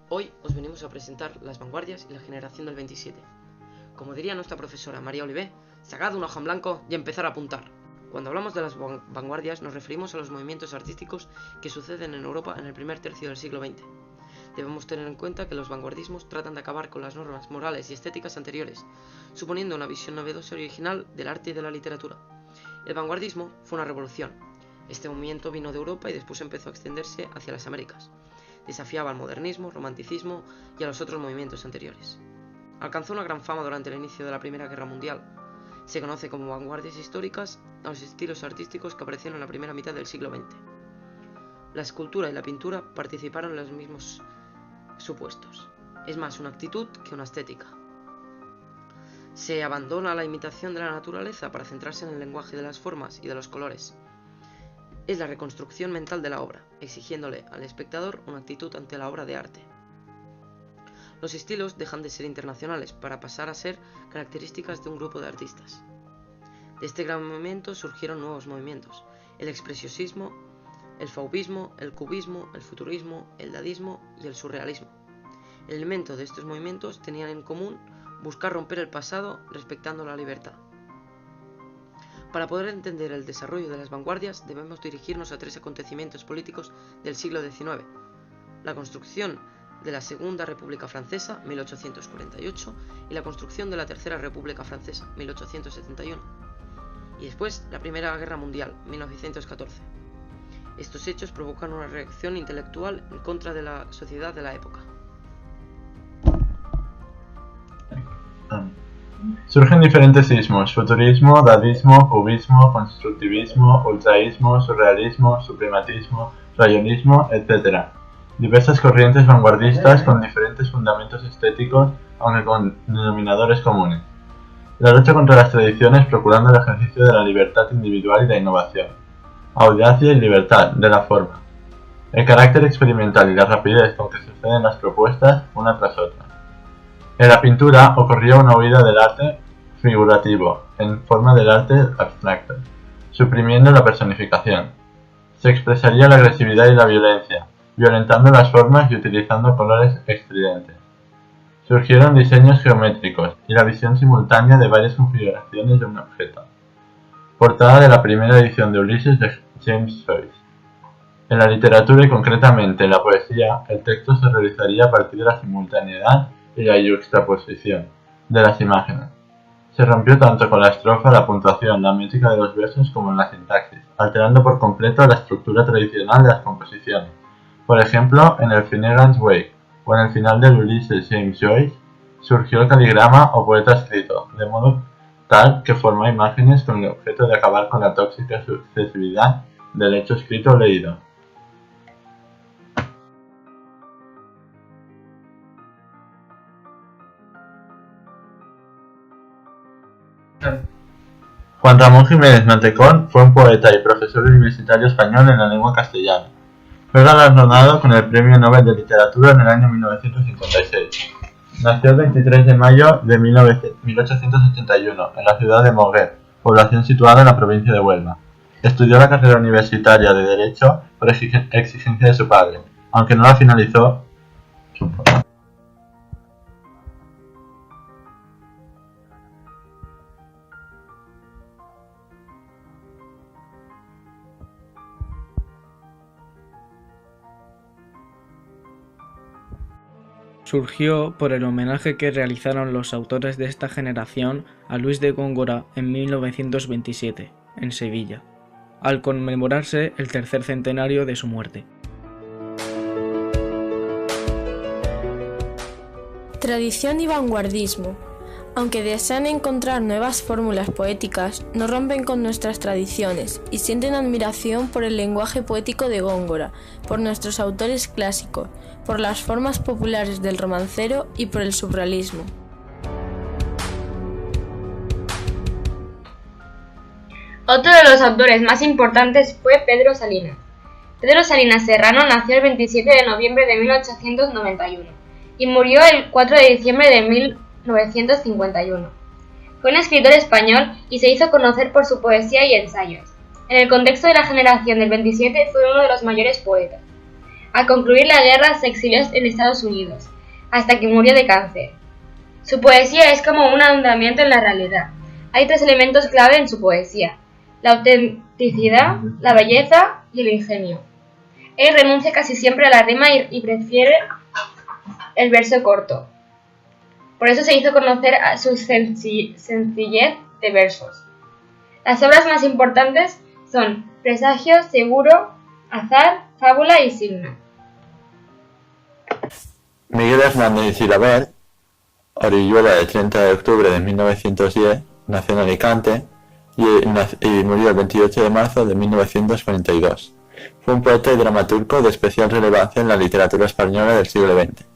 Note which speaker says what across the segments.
Speaker 1: Hoy os venimos a presentar las vanguardias y la generación del 27. Como diría nuestra profesora María Olivé, sacad un hoja en blanco y empezar a apuntar. Cuando hablamos de las vanguardias nos referimos a los movimientos artísticos que suceden en Europa en el primer tercio del siglo XX. Debemos tener en cuenta que los vanguardismos tratan de acabar con las normas morales y estéticas anteriores, suponiendo una visión novedosa y original del arte y de la literatura. El vanguardismo fue una revolución. Este movimiento vino de Europa y después empezó a extenderse hacia las Américas. Desafiaba al modernismo, romanticismo y a los otros movimientos anteriores. Alcanzó una gran fama durante el inicio de la Primera Guerra Mundial. Se conoce como vanguardias históricas a los estilos artísticos que aparecieron en la primera mitad del siglo XX. La escultura y la pintura participaron en los mismos supuestos. Es más una actitud que una estética. Se abandona la imitación de la naturaleza para centrarse en el lenguaje de las formas y de los colores. Es la reconstrucción mental de la obra, exigiéndole al espectador una actitud ante la obra de arte. Los estilos dejan de ser internacionales para pasar a ser características de un grupo de artistas. De este gran movimiento surgieron nuevos movimientos: el expresionismo, el fauvismo, el cubismo, el futurismo, el dadismo y el surrealismo. El elemento de estos movimientos tenían en común buscar romper el pasado respetando la libertad. Para poder entender el desarrollo de las vanguardias debemos dirigirnos a tres acontecimientos políticos del siglo XIX: la construcción de la Segunda República Francesa, 1848, y la construcción de la Tercera República Francesa, 1871, y después la Primera Guerra Mundial, 1914. Estos hechos provocan una reacción intelectual en contra de la sociedad de la época.
Speaker 2: Surgen diferentes ismos: futurismo, dadismo, cubismo, constructivismo, ultraísmo, surrealismo, suprematismo, rayonismo, etc. Diversas corrientes vanguardistas con diferentes fundamentos estéticos, aunque con denominadores comunes. La lucha contra las tradiciones procurando el ejercicio de la libertad individual y la innovación. Audacia y libertad de la forma. El carácter experimental y la rapidez con que suceden las propuestas una tras otra. En la pintura ocurría una huida del arte figurativo en forma del arte abstracto, suprimiendo la personificación. Se expresaría la agresividad y la violencia, violentando las formas y utilizando colores estridentes. Surgieron diseños geométricos y la visión simultánea de varias configuraciones de un objeto. Portada de la primera edición de Ulises de James Joyce. En la literatura y concretamente en la poesía, el texto se realizaría a partir de la simultaneidad y la yuxtaposición de las imágenes. Se rompió tanto con la estrofa, la puntuación, la métrica de los versos como en la sintaxis, alterando por completo la estructura tradicional de las composiciones. Por ejemplo, en el Finnegans Wake o en el final del Ulises James Joyce surgió el caligrama o poeta escrito, de modo tal que forma imágenes con el objeto de acabar con la tóxica sucesividad del hecho escrito o leído. Juan Ramón Jiménez Mantecón fue un poeta y profesor universitario español en la lengua castellana. Fue galardonado con el Premio Nobel de Literatura en el año 1956. Nació el 23 de mayo de 1881 en la ciudad de Moguer, población situada en la provincia de Huelva. Estudió la carrera universitaria de Derecho por exigencia de su padre, aunque no la finalizó.
Speaker 3: Surgió por el homenaje que realizaron los autores de esta generación a Luis de Góngora en 1927, en Sevilla, al conmemorarse el tercer centenario de su muerte.
Speaker 4: Tradición y vanguardismo. Aunque desean encontrar nuevas fórmulas poéticas, no rompen con nuestras tradiciones y sienten admiración por el lenguaje poético de Góngora, por nuestros autores clásicos, por las formas populares del romancero y por el surrealismo.
Speaker 5: Otro de los autores más importantes fue Pedro Salinas. Pedro Salinas Serrano nació el 27 de noviembre de 1891 y murió el 4 de diciembre de 1951. Fue un escritor español y se hizo conocer por su poesía y ensayos. En el contexto de la generación del 27 fue uno de los mayores poetas. Al concluir la guerra se exilió en Estados Unidos, hasta que murió de cáncer. Su poesía es como un ahondamiento en la realidad. Hay 3 elementos clave en su poesía: la autenticidad, la belleza y el ingenio. Él renuncia casi siempre a la rima y prefiere el verso corto. Por eso se hizo conocer a su sencillez de versos. Las obras más importantes son Presagio, Seguro, Azar, Fábula y Signo.
Speaker 2: Miguel Hernández Gilabert, oriuela del 30 de octubre de 1910, nació en Alicante y murió el 28 de marzo de 1942. Fue un poeta y dramaturgo de especial relevancia en la literatura española del siglo XX.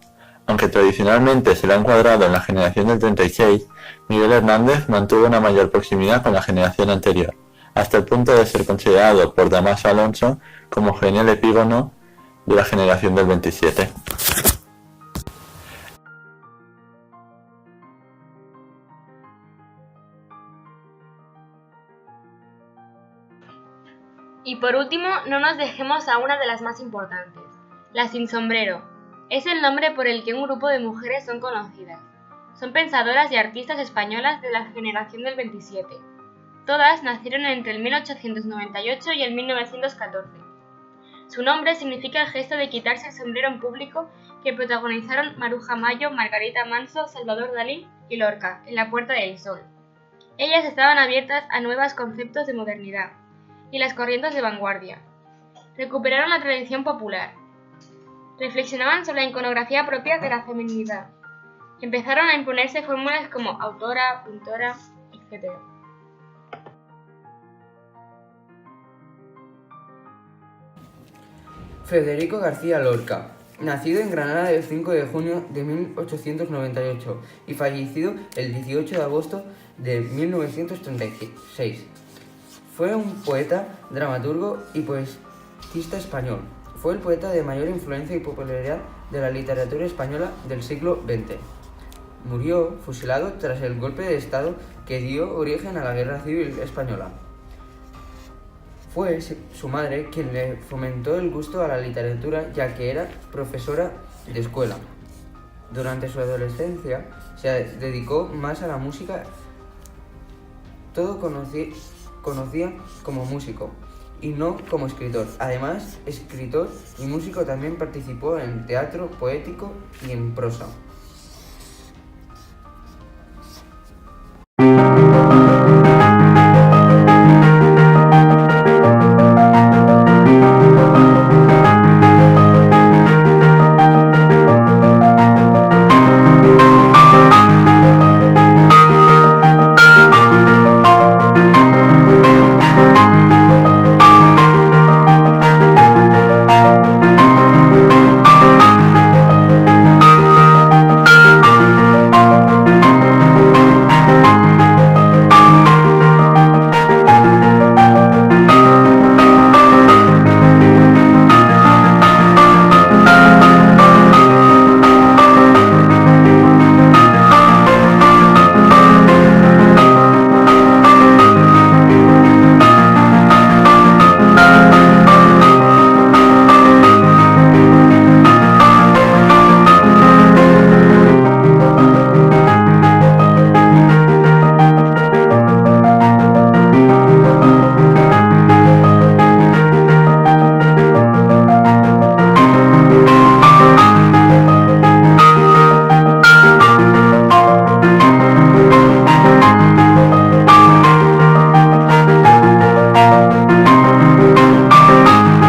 Speaker 2: Aunque tradicionalmente se le ha encuadrado en la generación del 36, Miguel Hernández mantuvo una mayor proximidad con la generación anterior, hasta el punto de ser considerado por Damaso Alonso como genial epígono de la generación del 27.
Speaker 5: Y por último, no nos dejemos a una de las más importantes, la Sin Sombrero. Es el nombre por el que un grupo de mujeres son conocidas. Son pensadoras y artistas españolas de la generación del 27. Todas nacieron entre el 1898 y el 1914. Su nombre significa el gesto de quitarse el sombrero en público que protagonizaron Maruja Mayo, Margarita Manso, Salvador Dalí y Lorca en La Puerta del Sol. Ellas estaban abiertas a nuevos conceptos de modernidad y las corrientes de vanguardia. Recuperaron la tradición popular. Reflexionaban sobre la iconografía propia de la feminidad. Empezaron a imponerse fórmulas como autora, pintora, etc.
Speaker 6: Federico García Lorca, nacido en Granada el 5 de junio de 1898 y fallecido el 18 de agosto de 1936. Fue un poeta, dramaturgo y poetista español. Fue el poeta de mayor influencia y popularidad de la literatura española del siglo XX. Murió fusilado tras el golpe de Estado que dio origen a la Guerra Civil Española. Fue su madre quien le fomentó el gusto a la literatura, ya que era profesora de escuela. Durante su adolescencia se dedicó más a la música. Todo conocía como músico y no como escritor. Además, escritor y músico, también participó en teatro poético y en prosa.